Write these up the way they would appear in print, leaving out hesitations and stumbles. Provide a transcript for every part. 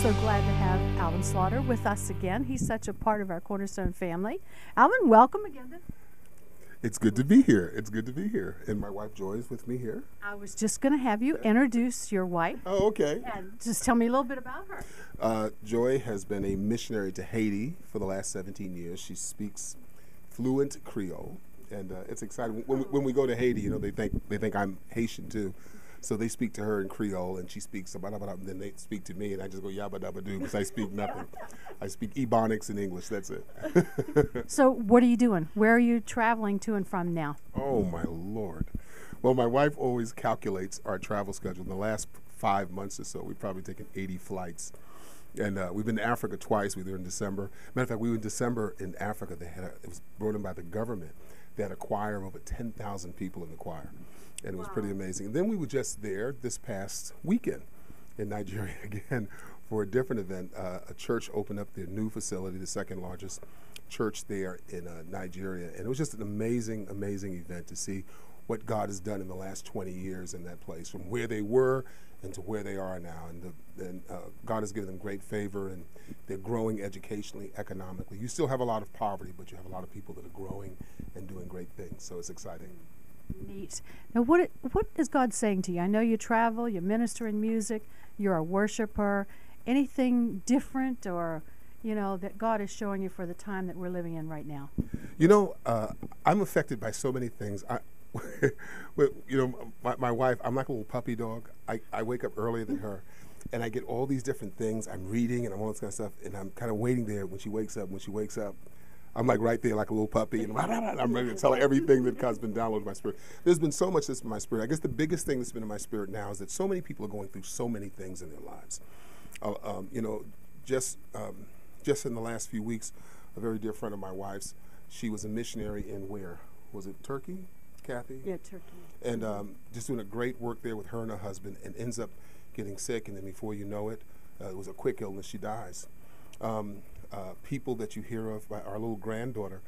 so glad to have Alvin Slaughter with us again. He's such a part of our Cornerstone family. Alvin, welcome again. It's good to be here. It's good to be here. And my wife Joy is with me here. I was just going to have you introduce your wife. Oh, okay. And just tell me a little bit about her. Joy has been a missionary to Haiti for the last 17 years. She speaks fluent Creole, and it's exciting. When we go to Haiti, you know, they think I'm Haitian too. So they speak to her in Creole, and she speaks, and then they speak to me, and I just go yabba dabba doo because I speak nothing. I speak Ebonics and English. That's it. So what are you doing? Where are you traveling to and from now? Oh my Lord! Well, my wife always calculates our travel schedule. In the last 5 months or so, we've probably taken 80 flights, and we've been to Africa twice. We were in December. Matter of fact, we were in December in Africa. It was brought in by the government. They had a choir of over 10,000 people in the choir. And it was pretty amazing. And then we were just there this past weekend in Nigeria again for a different event. A church opened up their new facility, the second largest church there in Nigeria. And it was just an amazing, amazing event to see what God has done in the last 20 years in that place, from where they were and to where they are now. And God has given them great favor, and they're growing educationally, economically. You still have a lot of poverty, but you have a lot of people that are growing and doing great things. So it's exciting. Neat. Now, what is God saying to you? I know you travel, you minister in music, you're a worshiper. Anything different, or that God is showing you for the time that we're living in right now? I'm affected by so many things. My wife, I'm like a little puppy dog. I wake up earlier than her, and I get all these different things. I'm reading and I'm all this kind of stuff, and I'm kind of waiting there when she wakes up. When she wakes up, I'm like right there like a little puppy, and I'm ready to tell her everything that God's been downloaded in my spirit. There's been so much that's in my spirit. I guess the biggest thing that's been in my spirit now is that so many people are going through so many things in their lives. Just in the last few weeks, a very dear friend of my wife's, she was a missionary in where? Was it Turkey, Kathy? Yeah, Turkey. And just doing a great work there with her and her husband, and ends up getting sick, and then before you know it, it was a quick illness, she dies. People that you hear of, our little granddaughter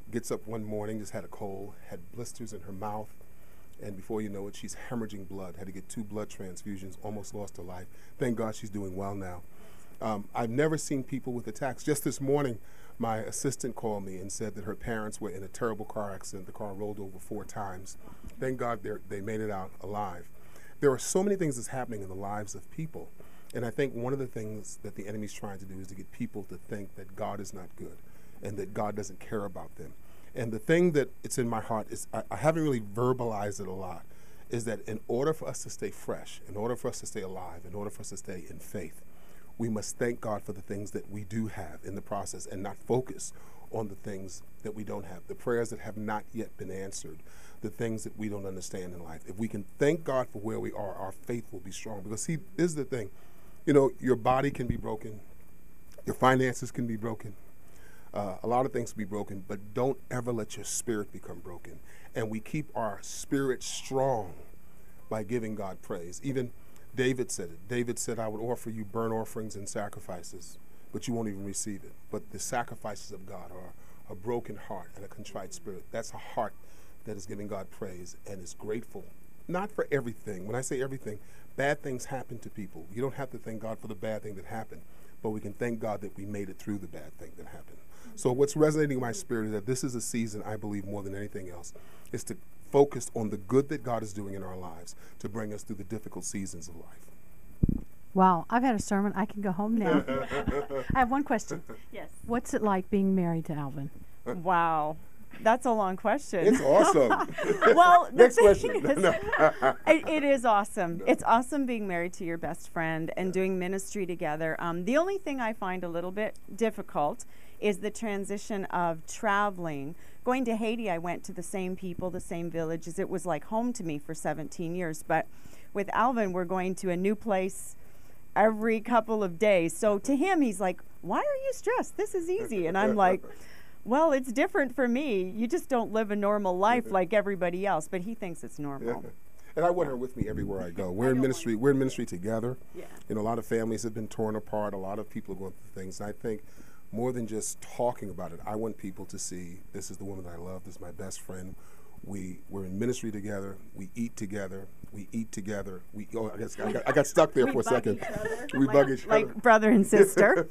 gets up one morning, just had a cold, had blisters in her mouth, and before you know it, she's hemorrhaging blood, had to get 2 blood transfusions, almost lost her life. Thank God she's doing well now. I've never seen people with attacks. Just this morning, my assistant called me and said that her parents were in a terrible car accident. The car rolled over 4 times. Thank God they made it out alive. There are so many things that's happening in the lives of people. And I think one of the things that the enemy's trying to do is to get people to think that God is not good and that God doesn't care about them. And the thing that it's in my heart is, I haven't really verbalized it a lot, is that in order for us to stay fresh, in order for us to stay alive, in order for us to stay in faith, we must thank God for the things that we do have in the process and not focus on the things that we don't have, the prayers that have not yet been answered, the things that we don't understand in life. If we can thank God for where we are, our faith will be strong. Because see, this is the thing. Your body can be broken. Your finances can be broken. A lot of things can be broken, but don't ever let your spirit become broken. And we keep our spirit strong by giving God praise. Even David said it. David said, I would offer you burnt offerings and sacrifices, but you won't even receive it. But the sacrifices of God are a broken heart and a contrite spirit. That's a heart that is giving God praise and is grateful. Not for everything. When I say everything, bad things happen to people. You don't have to thank God for the bad thing that happened, but we can thank God that we made it through the bad thing that happened. So what's resonating in my spirit is that this is a season, I believe, more than anything else, is to focus on the good that God is doing in our lives to bring us through the difficult seasons of life. Wow, I've had a sermon. I can go home now. I have one question. Yes. What's it like being married to Alvin? Wow. That's a long question. It's awesome. Well, Next question. It is awesome. No. It's awesome being married to your best friend and doing ministry together. The only thing I find a little bit difficult is the transition of traveling. Going to Haiti, I went to the same people, the same villages. It was like home to me for 17 years. But with Alvin, we're going to a new place every couple of days. So to him, he's like, why are you stressed? This is easy. And I'm like, well, it's different for me. You just don't live a normal life like everybody else. But he thinks it's normal. Yeah. And I want her with me everywhere I go. We're in ministry. We're in ministry together. Yeah. A lot of families have been torn apart. A lot of people are going through things. And I think more than just talking about it, I want people to see this is the woman that I love. This is my best friend. We're in ministry together. We eat together. We eat together. I guess I got stuck there for a second. We bug each other. Like brother and sister.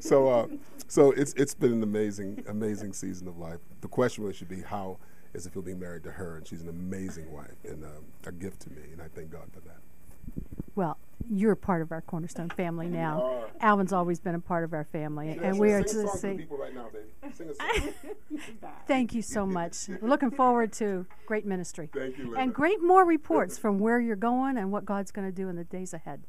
So it's been an amazing season of life. The question really should be, how is it feel being married to her? And she's an amazing wife and a gift to me, and I thank God for that. Well, you're part of our Cornerstone family now. Alvin's always been a part of our family, and we are sing a to song say to people right now, baby. Sing a song. thank you so much. We're looking forward to great ministry Thank you, Linda. and great more reports from where you're going and what God's going to do in the days ahead.